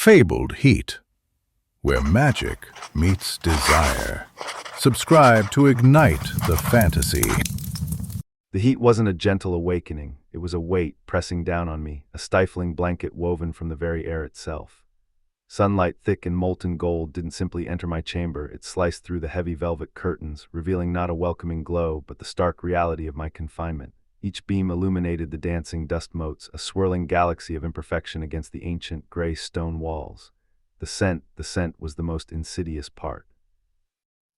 fabled heat, where magic meets desire. Subscribe to ignite the fantasy. The heat wasn't a gentle awakening, it was a weight pressing down on me, a stifling blanket woven from the very air itself. Sunlight thick and molten gold didn't simply enter my chamber, it sliced through the heavy velvet curtains, revealing not a welcoming glow, but the stark reality of my confinement. Each beam illuminated the dancing dust motes, a swirling galaxy of imperfection against the ancient gray stone walls. The scent was the most insidious part.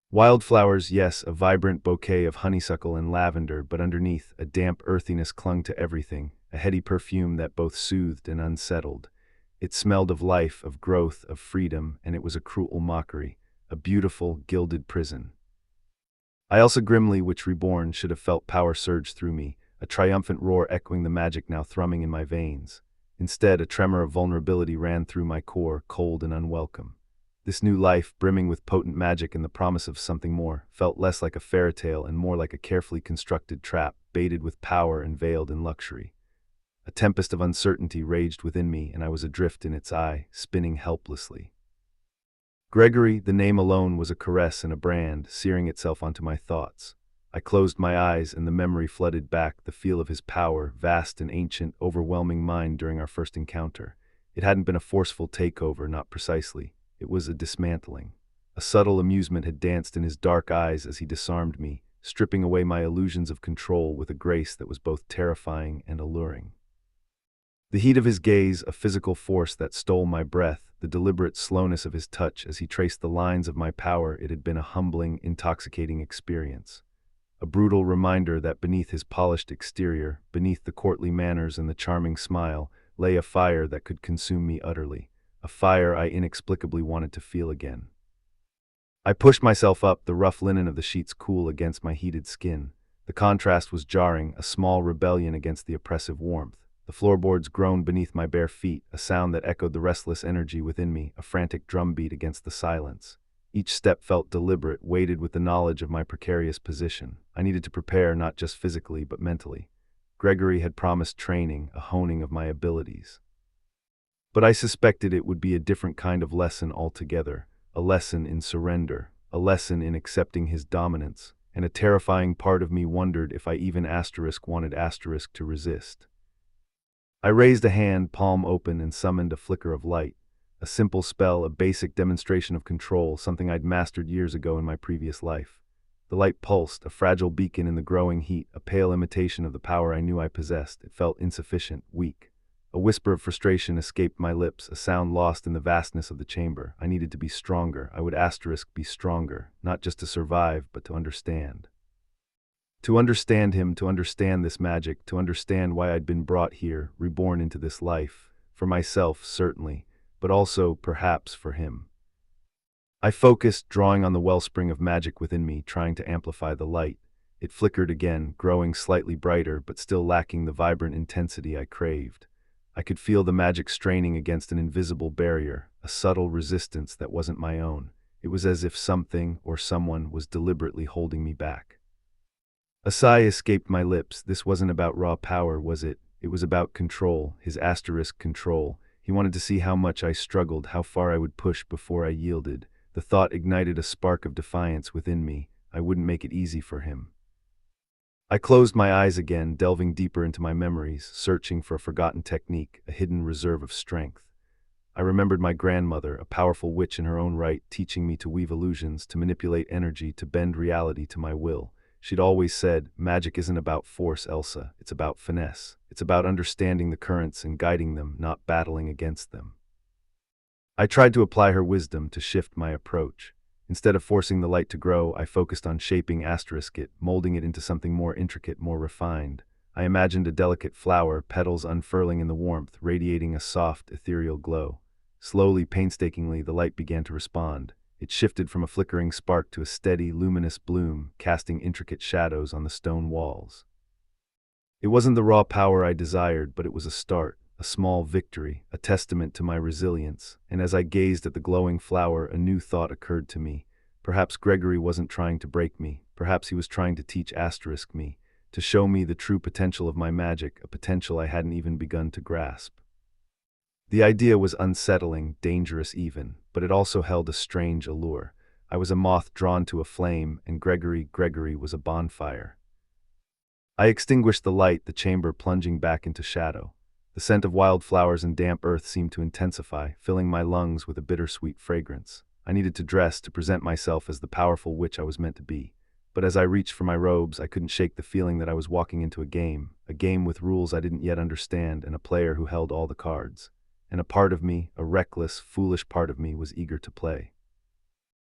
Wildflowers, yes, a vibrant bouquet of honeysuckle and lavender, but underneath, a damp earthiness clung to everything, a heady perfume that both soothed and unsettled. It smelled of life, of growth, of freedom, and it was a cruel mockery, a beautiful, gilded prison. Elsa Grimly, which reborn, should have felt power surge through me, a triumphant roar echoing the magic now thrumming in my veins. Instead, a tremor of vulnerability ran through my core, cold and unwelcome. This new life, brimming with potent magic and the promise of something more, felt less like a fairy tale and more like a carefully constructed trap, baited with power and veiled in luxury. A tempest of uncertainty raged within me, and I was adrift in its eye, spinning helplessly. Gregory, the name alone, was a caress and a brand, searing itself onto my thoughts. I closed my eyes, and the memory flooded back, the feel of his power, vast and ancient, overwhelming mine during our first encounter. It hadn't been a forceful takeover, not precisely. It was a dismantling. A subtle amusement had danced in his dark eyes as he disarmed me, stripping away my illusions of control with a grace that was both terrifying and alluring. The heat of his gaze, a physical force that stole my breath, the deliberate slowness of his touch as he traced the lines of my power, it had been a humbling, intoxicating experience. A brutal reminder that beneath his polished exterior, beneath the courtly manners and the charming smile, lay a fire that could consume me utterly. A fire I inexplicably wanted to feel again. I pushed myself up, the rough linen of the sheets cool against my heated skin. The contrast was jarring, a small rebellion against the oppressive warmth. The floorboards groaned beneath my bare feet, a sound that echoed the restless energy within me, a frantic drumbeat against the silence. Each step felt deliberate, weighted with the knowledge of my precarious position. I needed to prepare not just physically, but mentally. Gregory had promised training, a honing of my abilities. But I suspected it would be a different kind of lesson altogether, a lesson in surrender, a lesson in accepting his dominance, and a terrifying part of me wondered if I even wanted to resist. I raised a hand, palm open, and summoned a flicker of light, a simple spell, a basic demonstration of control, something I'd mastered years ago in my previous life. The light pulsed, a fragile beacon in the growing heat, a pale imitation of the power I knew I possessed. It felt insufficient, weak. A whisper of frustration escaped my lips, a sound lost in the vastness of the chamber. I needed to be stronger. I would be stronger, not just to survive, but to understand. To understand him, to understand this magic, to understand why I'd been brought here, reborn into this life. For myself, certainly, but also, perhaps, for him. I focused, drawing on the wellspring of magic within me, trying to amplify the light. It flickered again, growing slightly brighter, but still lacking the vibrant intensity I craved. I could feel the magic straining against an invisible barrier, a subtle resistance that wasn't my own. It was as if something or someone was deliberately holding me back. A sigh escaped my lips. This wasn't about raw power, was it? It was about control, his control. He wanted to see how much I struggled, how far I would push before I yielded. The thought ignited a spark of defiance within me. I wouldn't make it easy for him. I closed my eyes again, delving deeper into my memories, searching for a forgotten technique, a hidden reserve of strength. I remembered my grandmother, a powerful witch in her own right, teaching me to weave illusions, to manipulate energy, to bend reality to my will. She'd always said, magic isn't about force, Elsa, it's about finesse. It's about understanding the currents and guiding them, not battling against them. I tried to apply her wisdom to shift my approach. Instead of forcing the light to grow, I focused on shaping it, molding it into something more intricate, more refined. I imagined a delicate flower, petals unfurling in the warmth, radiating a soft, ethereal glow. Slowly, painstakingly, the light began to respond. It shifted from a flickering spark to a steady, luminous bloom, casting intricate shadows on the stone walls. It wasn't the raw power I desired, but it was a start, a small victory, a testament to my resilience, and as I gazed at the glowing flower, a new thought occurred to me. Perhaps Gregory wasn't trying to break me, perhaps he was trying to teach me, to show me the true potential of my magic, a potential I hadn't even begun to grasp. The idea was unsettling, dangerous even, but it also held a strange allure. I was a moth drawn to a flame, and Gregory was a bonfire. I extinguished the light, the chamber plunging back into shadow. The scent of wildflowers and damp earth seemed to intensify, filling my lungs with a bittersweet fragrance. I needed to dress to present myself as the powerful witch I was meant to be. But as I reached for my robes, I couldn't shake the feeling that I was walking into a game with rules I didn't yet understand and a player who held all the cards. And a part of me, a reckless, foolish part of me, was eager to play.